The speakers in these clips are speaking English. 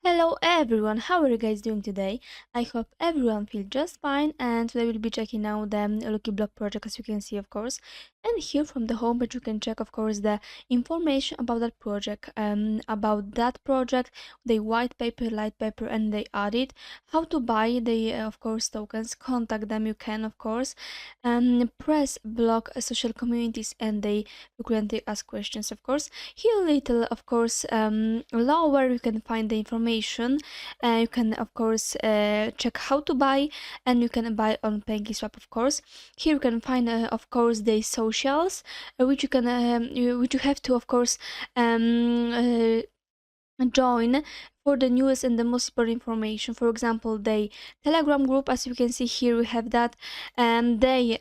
Hello everyone, how are you guys doing today? I hope everyone feels just fine, and today we'll be checking out the LuckyBlock project, as you can see, of course. And here from the homepage you can check, of course, the information about that project, the white paper, light paper, and they audit, how to buy the of course tokens, contact them you can, of course, press block social communities, and they frequently ask questions, of course. Here little, of course, lower you can find the information. You can, of course, check how to buy, and you can buy on PancakeSwap, of course. Here you can find, of course, the socials, which you have to, of course, join for the newest and the most important information. For example, the Telegram group, as you can see here, we have that, and the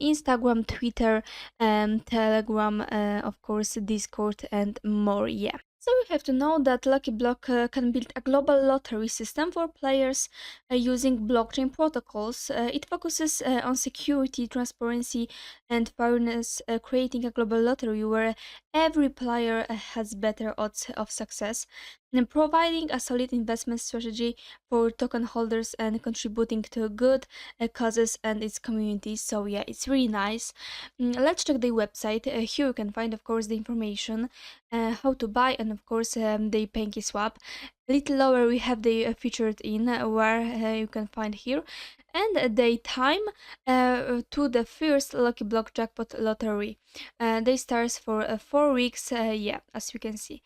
Instagram, Twitter, Telegram, of course, Discord, and more. Yeah. So you have to know that LuckyBlock can build a global lottery system for players using blockchain protocols. It focuses on security, transparency, and fairness, creating a global lottery where every player has better odds of success, and providing a solid investment strategy for token holders and contributing to good causes and its community. So yeah, it's really nice. Let's check the website. Here you can find, of course, the information, how to buy, and of course the PancakeSwap. A little lower we have the featured in, where you can find here, and the time to the first Lucky Block jackpot lottery. They starts for 4 weeks. Yeah, as you can see.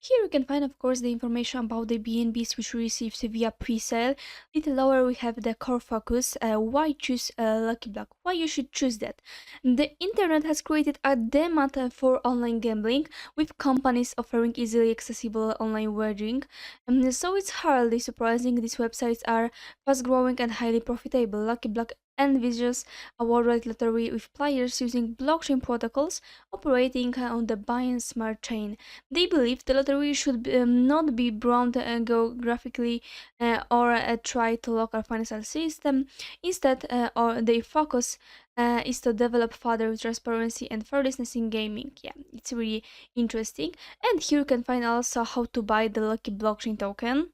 Here you can find, of course, the information about the BNBs which we received via pre-sale. Little lower we have the core focus. Why choose Lucky Block? Why you should choose that? The internet has created a demand for online gambling, with companies offering easily accessible online wagering. So it's hardly surprising these websites are fast growing and highly profitable. Lucky Block envisages a worldwide lottery with players using blockchain protocols operating on the Binance Smart Chain. They believe the lottery should not be bound geographically or try to local financial system. Instead, or their focus is to develop further transparency and fairness in gaming. Yeah, it's really interesting. And here you can find also how to buy the Lucky Blockchain token.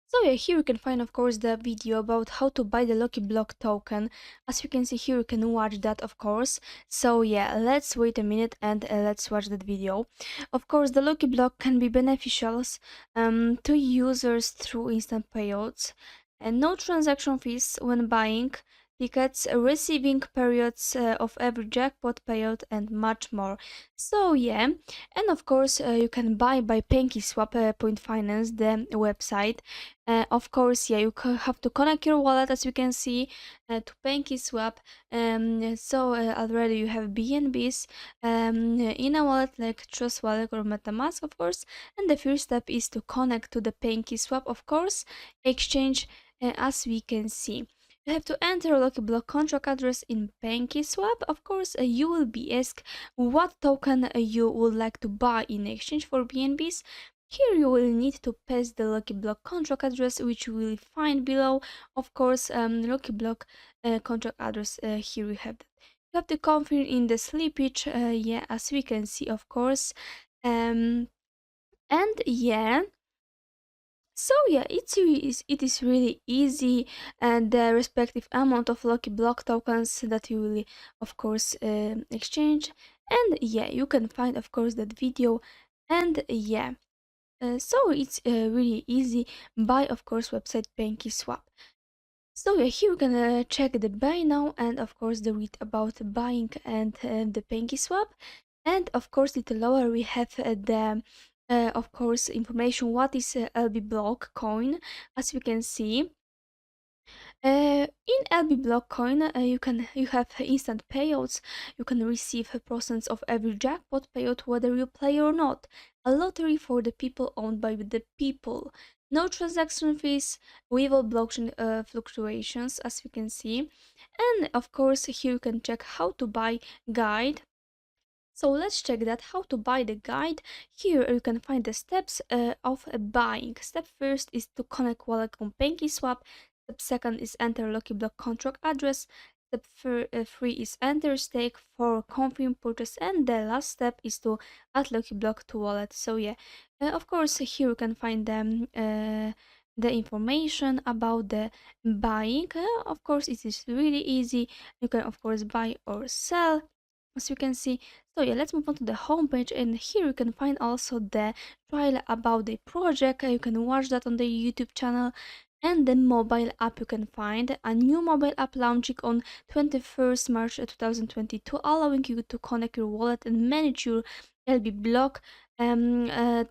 So yeah, here you can find, of course, the video about how to buy the Lucky Block token. As you can see here, you can watch that, of course. So yeah, let's wait a minute and let's watch that video. Of course, the Lucky Block can be beneficial to users through instant payouts and no transaction fees when buying tickets, receiving periods of every jackpot payout, and much more. So yeah, and of course, you can buy by PancakeSwap Point Finance, the website. Of course, yeah, you have to connect your wallet, as you can see, to PancakeSwap. So already you have BNBs in a wallet like Trust Wallet or MetaMask, of course. And the first step is to connect to the PancakeSwap, of course, exchange, as we can see. You have to enter a Lucky Block contract address in PancakeSwap. Of course, you will be asked what token you would like to buy in exchange for BNBs. Here you will need to paste the Lucky Block contract address, which you will find below. Of course, Lucky Block contract address, here we have that. You have to confirm in the slippage, yeah, as we can see, of course. And yeah, so yeah, it is really easy, and the respective amount of Lucky Block tokens that you will, of course, exchange. And yeah, you can find, of course, that video. And yeah, so it's really easy by, of course, website PancakeSwap. So yeah, here you can check the buy now, and of course the read about buying and the PancakeSwap. And of course, little lower we have the of course information what is LB block coin. As you can see, in LB block coin, you have instant payouts. You can receive percents of every jackpot payout whether you play or not. A lottery for the people, owned by the people. No transaction fees, without blockchain fluctuations, as you can see. And of course, here you can check how to buy guide. So let's check that, how to buy the guide. Here you can find the steps of buying. Step first is to connect wallet on PancakeSwap. Step second is enter Lucky Block contract address. Step three is enter stake for confirm purchase, and the last step is to add LuckyBlock to wallet. So yeah, of course here you can find the information about the buying. Of course, it is really easy. You can of course buy or sell, as you can see. So yeah, let's move on to the homepage, and here you can find also the trial about the project. You can watch that on the YouTube channel. And the mobile app, you can find a new mobile app launching on 21st March 2022, allowing you to connect your wallet and manage your LB block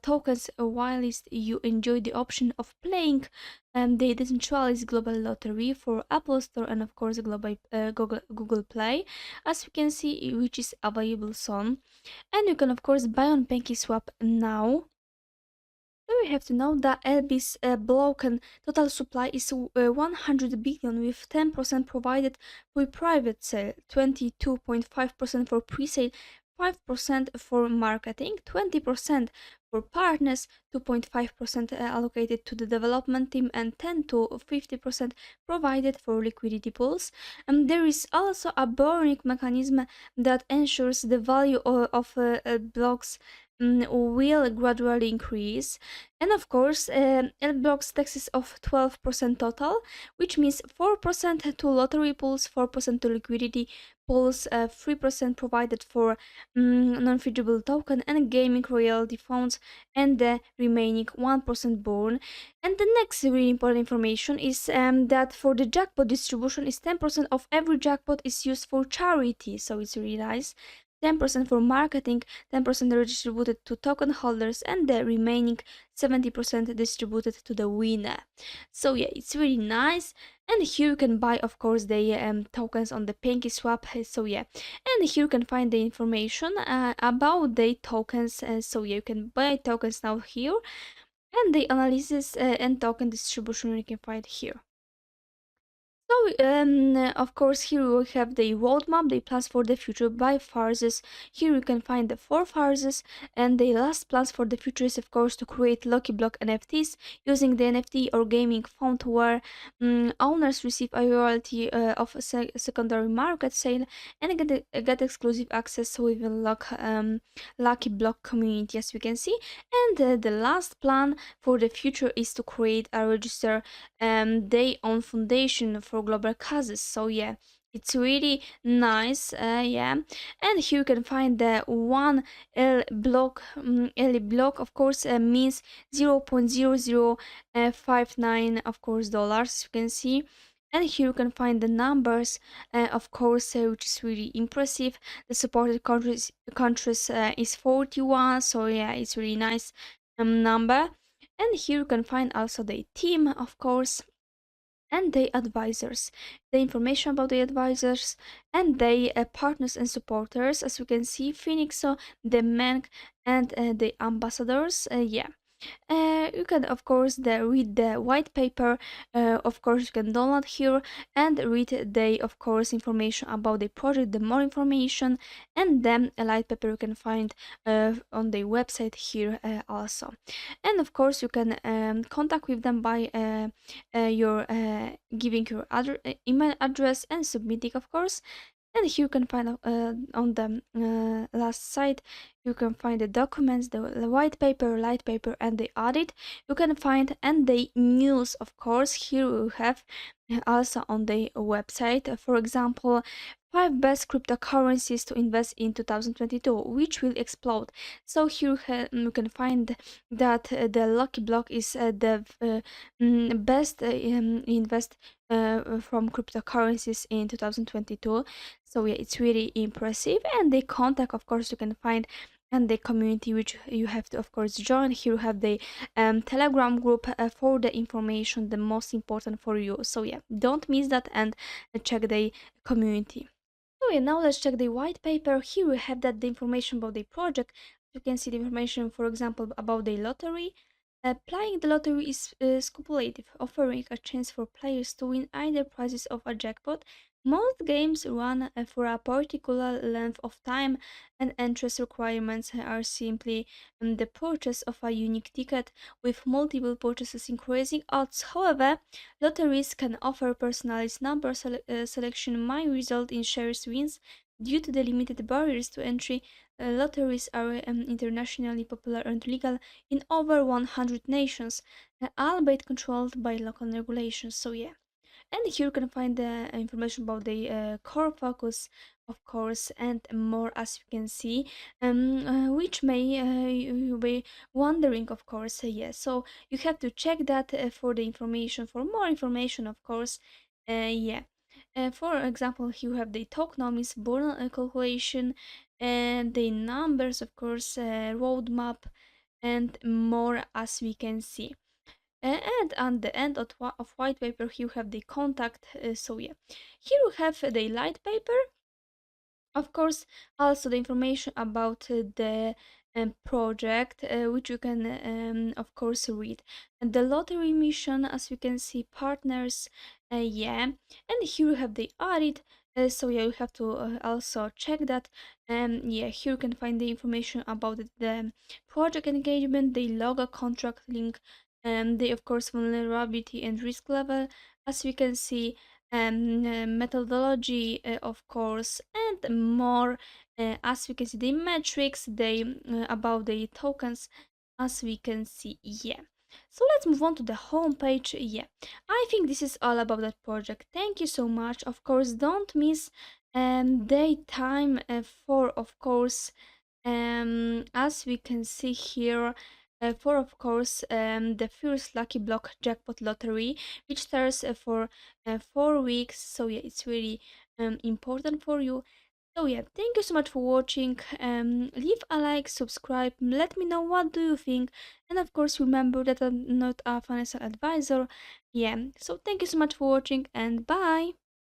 tokens whilst you enjoy the option of playing the decentralized global lottery for Apple Store and of course global Google Play, as you can see, which is available soon. And you can of course buy on PancakeSwap now. So we have to know that LB's block total supply is 100 billion, with 10% provided for private sale, 22.5% for pre-sale, 5% for marketing, 20% for partners, 2.5% allocated to the development team, and 10 to 50% provided for liquidity pools. And there is also a borrowing mechanism that ensures the value of blocks will gradually increase. And of course, L-Blocks taxes of 12% total, which means 4% to lottery pools, 4% to liquidity pools, 3% provided for non-fungible token and gaming royalty funds, and the remaining 1% born. And the next really important information is that for the jackpot distribution is 10% of every jackpot is used for charity, so it's really nice. 10% for marketing, 10% distributed to token holders, and the remaining 70% distributed to the winner. So yeah, it's really nice. And here you can buy, of course, the tokens on the PancakeSwap. So yeah, and here you can find the information about the tokens. So yeah, you can buy tokens now here, and the analysis and token distribution you can find here. So, of course, here we have the roadmap, the plans for the future by phases. Here you can find the 4 phases, and the last plans for the future is, of course, to create LuckyBlock NFTs using the NFT or gaming font where owners receive a royalty of a secondary market sale and get exclusive access within LuckyBlock community, as we can see. And the last plan for the future is to create a register their own foundation for global causes. So yeah, it's really nice. Yeah, and here you can find the one L block. L block, of course, means 0.0059, of course, dollars. You can see. And here you can find the numbers, of course, which is really impressive. The supported countries is 41, so yeah, it's really nice number. And here you can find also the team, of course, and the advisors, the information about the advisors, and the partners and supporters, as you can see, Phoenixo, the Menk, and the ambassadors. Yeah. You can of course read the white paper, of course you can download here and read the of course information about the project, the more information, and then a light paper you can find on the website here also. And of course you can contact with them by your giving your email address and submitting, of course. And here you can find on the last side, you can find the documents, the white paper, light paper, and the audit. You can find and the news, of course. Here we have also on the website, for example, 5 best cryptocurrencies to invest in 2022, which will explode. So here you can find that the Lucky Block is the best invest from cryptocurrencies in 2022. So yeah, it's really impressive. And the contact, of course, you can find, and the community which you have to of course join. Here you have the Telegram group for the information, the most important for you. So yeah, don't miss that and check the community. So yeah, now let's check the white paper. Here we have that the information about the project. You can see the information, for example, about the lottery. Playing the lottery is speculative, offering a chance for players to win either prizes of a jackpot, Most games run for a particular length of time, and entrance requirements are simply the purchase of a unique ticket with multiple purchases increasing odds. However, lotteries can offer personalized number selection might result in shares wins due to the limited barriers to entry. Lotteries are internationally popular and legal in over 100 nations, albeit controlled by local regulations. So yeah, and here you can find the information about the core focus, of course, and more, as you can see, which may you be wondering, of course. Yes, so you have to check that for the information, for more information, of course. Yeah. For example, you have the tokenomics, born calculation, and the numbers, of course, roadmap, and more, as we can see. And at the end of white paper you have the contact. So yeah, here you have the light paper, of course, also the information about the project, which you can of course read, and the lottery mission, as you can see, partners. Yeah, and here you have the audit. So yeah, you have to also check that. Yeah, here you can find the information about the project engagement, the logo, contract link, the of course vulnerability and risk level, as we can see, methodology, of course, and more. As we can see, the metrics, they about the tokens, as we can see. Yeah. So let's move on to the home page. Yeah, I think this is all about that project. Thank you so much. Of course, don't miss daytime for, of course, as we can see here, for of course the first LuckyBlock jackpot lottery, which starts for 4 weeks. So yeah, it's really important for you. So yeah, thank you so much for watching. Leave a like, subscribe, let me know what do you think, and of course remember that I'm not a financial advisor. Yeah, so thank you so much for watching, and bye.